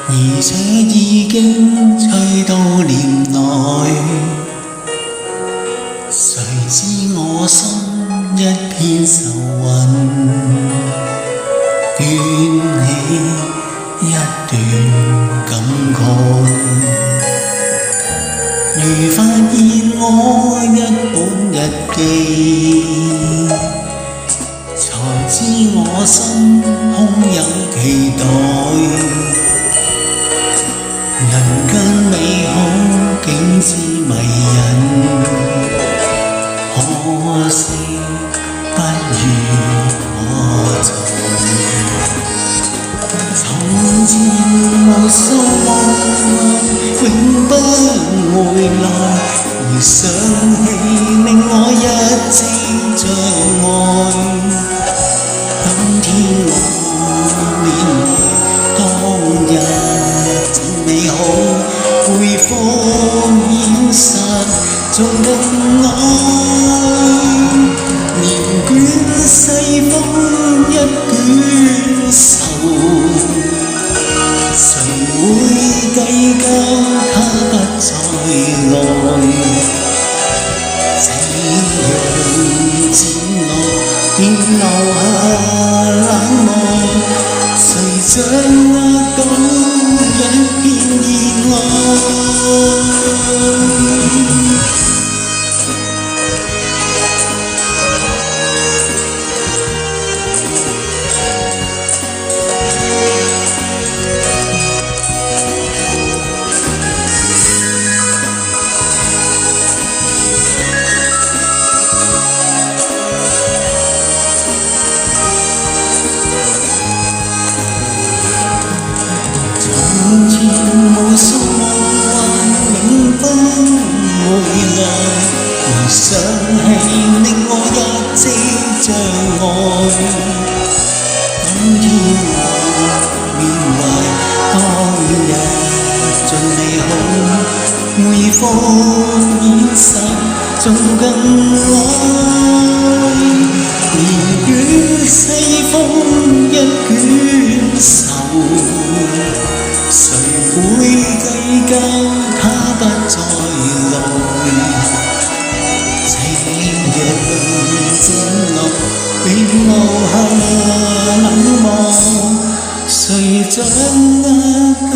而且已經吹到臉內，誰知我心一片愁雲，捲起一段感慨，如發現我一本日記，才知我心空有期待。人間美好竟知迷人，可惜不如我在。從前無數夢永不回來，而想起令我一直像愛。今天我緬懷當日真美好，回放現實仲更愛。年捲世風一卷愁，誰會計較他不再來？這樣漸落便留下冷漠，誰掌握到一片意外？從前無數夢幻永不回來，回想起令我一直像愛。今天我緬懷當日盡美好，回放現實仲更愛。年捲世風一卷愁，誰會計較他不再來？這樣漸落便留下冷漠，誰掌握到